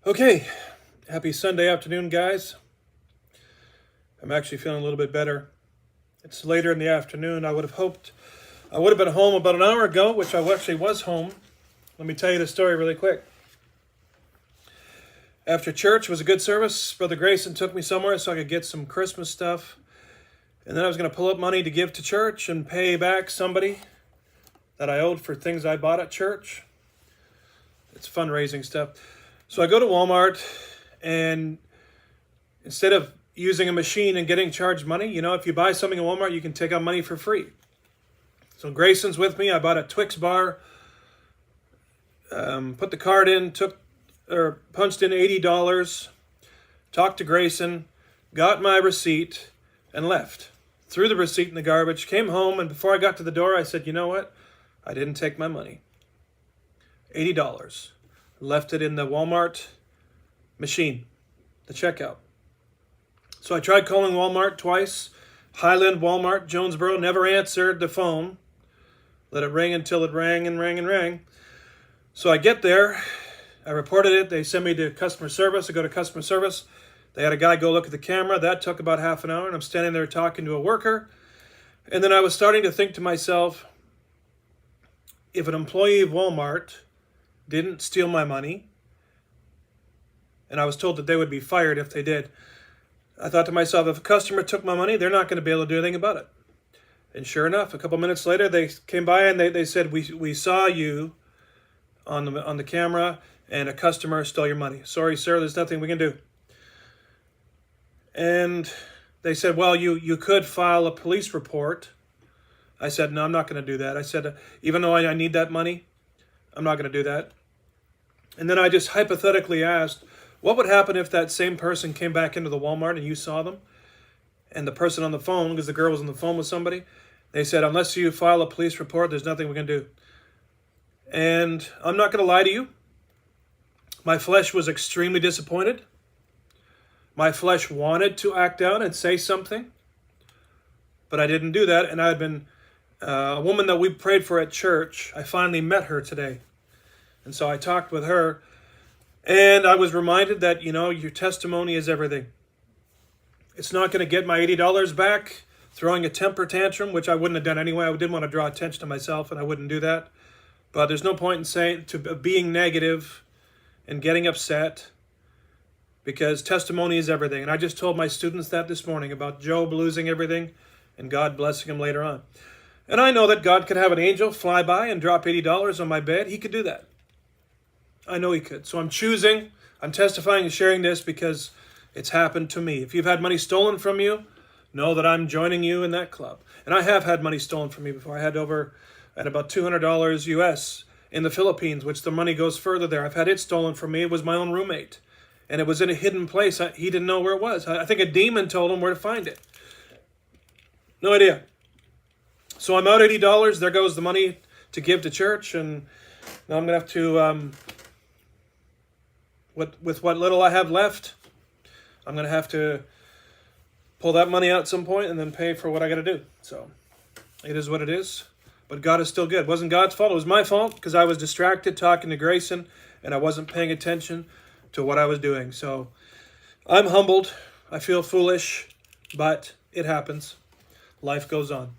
Okay, happy Sunday afternoon, guys. I'm actually feeling a little bit better. It's later in the afternoon. I would have hoped I would have been home about an hour ago, which I actually was home. Let me tell you the story really quick. After church was a good service. Brother Grayson took me somewhere so I could get some Christmas stuff. And then I was going to pull up money to give to church and pay back somebody that I owed for things I bought at church. It's fundraising stuff. So I go to Walmart, and instead of using a machine and getting charged money, if you buy something at Walmart, you can take out money for free. So Grayson's with me. I bought a Twix bar, put the card in, punched in $80, talked to Grayson, got my receipt, and left. Threw the receipt in the garbage, came home, and before I got to the door, I said, you know what? I didn't take my money. $80. Left it in the Walmart machine, the checkout. So I tried calling Walmart twice. Highland, Walmart, Jonesboro, never answered the phone. Let it ring until it rang and rang and rang. So I get there. I reported it. They send me to customer service. I go to customer service. They had a guy go look at the camera. That took about half an hour, and I'm standing there talking to a worker. And then I was starting to think to myself, if an employee of Walmart didn't steal my money, and I was told that they would be fired if they did, I thought to myself, if a customer took my money, they're not going to be able to do anything about it. And sure enough, a couple minutes later, they came by and they said, we saw you on the camera, and a customer stole your money. Sorry, sir, there's nothing we can do. And they said, well, you could file a police report. I said, no, I'm not going to do that. I said, even though I need that money, I'm not going to do that. And then I just hypothetically asked, what would happen if that same person came back into the Walmart and you saw them? And the person on the phone, because the girl was on the phone with somebody, they said, unless you file a police report, there's nothing we can do. And I'm not going to lie to you. My flesh was extremely disappointed. My flesh wanted to act out and say something, but I didn't do that. And I had been a woman that we prayed for at church. I finally met her today. And so I talked with her, and I was reminded that, your testimony is everything. It's not going to get my $80 back throwing a temper tantrum, which I wouldn't have done anyway. I didn't want to draw attention to myself, and I wouldn't do that. But there's no point in being negative and getting upset, because testimony is everything. And I just told my students that this morning about Job losing everything and God blessing him later on. And I know that God could have an angel fly by and drop $80 on my bed. He could do that. I know he could. So I'm testifying and sharing this because it's happened to me. If you've had money stolen from you, know that I'm joining you in that club. And I have had money stolen from me before. I had about $200 US in the Philippines, which the money goes further there. I've had it stolen from me. It was my own roommate. And it was in a hidden place. He didn't know where it was. I think a demon told him where to find it. No idea. So I'm out $80. There goes the money to give to church. And now I'm going to have to, with what little I have left, I'm going to have to pull that money out at some point and then pay for what I got to do. So it is what it is. But God is still good. It wasn't God's fault. It was my fault because I was distracted talking to Grayson and I wasn't paying attention to what I was doing. So I'm humbled. I feel foolish, but it happens. Life goes on.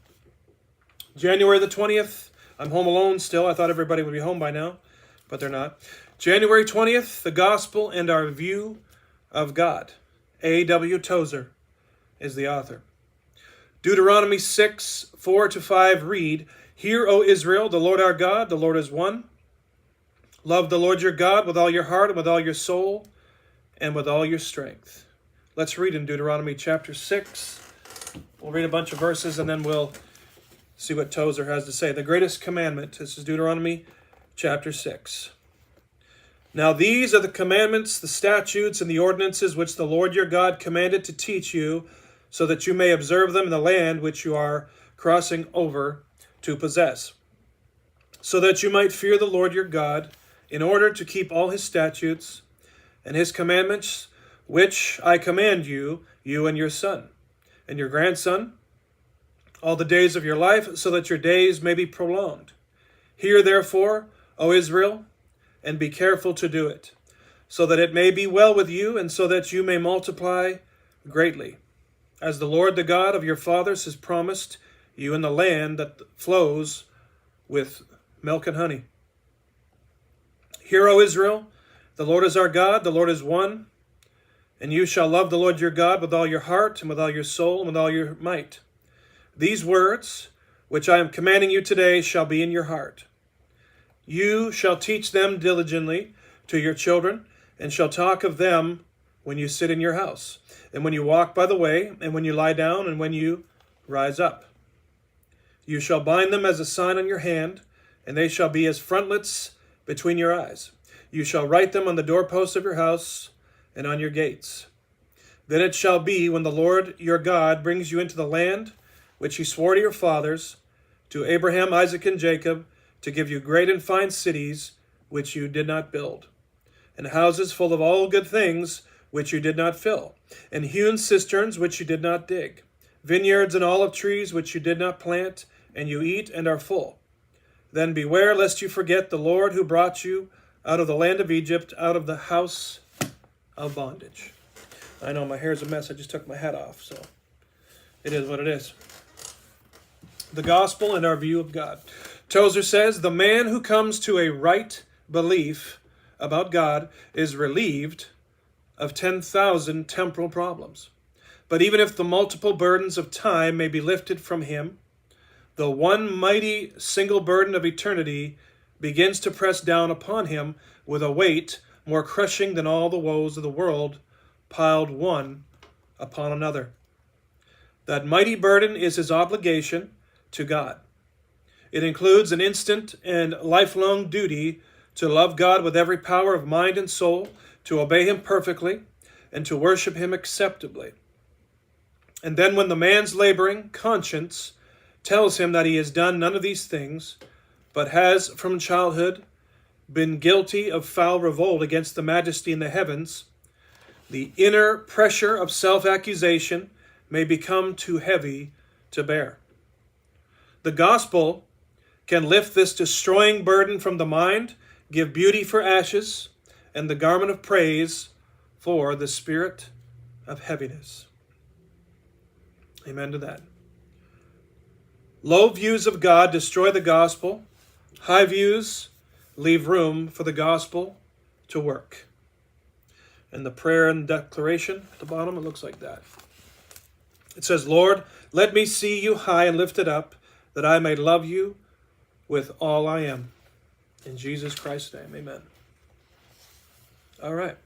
January the 20th, I'm home alone still. I thought everybody would be home by now, but they're not. January 20th, the gospel and our view of God. A.W. Tozer is the author. Deuteronomy 6, 4-5 read, Hear, O Israel, the Lord our God, the Lord is one. Love the Lord your God with all your heart and with all your soul and with all your strength. Let's read in Deuteronomy chapter 6. We'll read a bunch of verses and then we'll see what Tozer has to say. The greatest commandment. This is Deuteronomy chapter 6. Now these are the commandments, the statutes, and the ordinances which the Lord your God commanded to teach you, so that you may observe them in the land which you are crossing over to possess, so that you might fear the Lord your God, in order to keep all his statutes and his commandments, which I command you, you and your son, and your grandson, all the days of your life, so that your days may be prolonged. Hear therefore, O Israel, and be careful to do it. so that it may be well with you, and so that you may multiply greatly, as the Lord, the God of your fathers, has promised you in the land that flows with milk and honey. Hear, O Israel, the Lord is our God, the Lord is one, and you shall love the Lord your God with all your heart, and with all your soul, and with all your might. These words, which I am commanding you today, shall be in your heart. You shall teach them diligently to your children, and shall talk of them when you sit in your house, and when you walk by the way, and when you lie down, and when you rise up. You shall bind them as a sign on your hand, and they shall be as frontlets between your eyes. You shall write them on the doorposts of your house and on your gates. Then it shall be, when the Lord your God brings you into the land which he swore to your fathers, to Abraham, Isaac, and Jacob, to give you great and fine cities which you did not build, and houses full of all good things which you did not fill, and hewn cisterns which you did not dig, vineyards and olive trees which you did not plant, and you eat and are full. Then beware lest you forget the Lord who brought you out of the land of Egypt, out of the house of bondage. I know my hair's a mess. I just took my hat off, so it is what it is. The gospel and our view of God. Tozer says, the man who comes to a right belief about God is relieved of 10,000 temporal problems. But even if the multiple burdens of time may be lifted from him, the one mighty single burden of eternity begins to press down upon him with a weight more crushing than all the woes of the world piled one upon another. That mighty burden is his obligation to God. It includes an instant and lifelong duty to love God with every power of mind and soul, to obey him perfectly, and to worship him acceptably. And then when the man's laboring conscience tells him that he has done none of these things, but has from childhood been guilty of foul revolt against the majesty in the heavens, the inner pressure of self-accusation may become too heavy to bear. The gospel can lift this destroying burden from the mind, give beauty for ashes, and the garment of praise for the spirit of heaviness. Amen to that. Low views of God destroy the gospel. High views leave room for the gospel to work. And the prayer and declaration at the bottom, it looks like that. It says, Lord, let me see you high and lifted up, that I may love you with all I am. In Jesus Christ's name, amen. All right.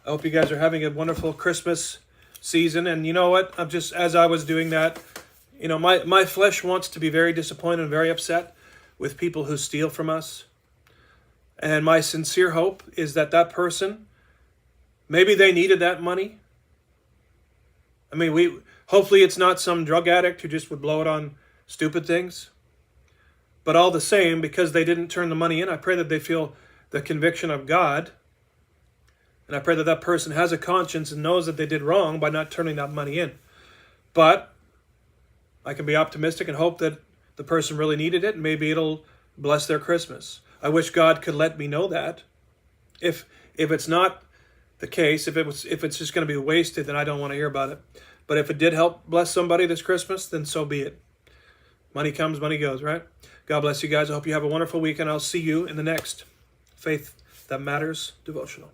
I hope you guys are having a wonderful Christmas season. And you know what? As I was doing that, my flesh wants to be very disappointed and very upset with people who steal from us. And my sincere hope is that person, maybe they needed that money. I mean, hopefully it's not some drug addict who just would blow it on stupid things. But all the same, because they didn't turn the money in, I pray that they feel the conviction of God. And I pray that person has a conscience and knows that they did wrong by not turning that money in. But I can be optimistic and hope that the person really needed it, and maybe it'll bless their Christmas. I wish God could let me know that. If it's not the case, if it's just going to be wasted, then I don't want to hear about it. But if it did help bless somebody this Christmas, then so be it. Money comes, money goes, right? God bless you guys. I hope you have a wonderful weekend. I'll see you in the next Faith That Matters devotional.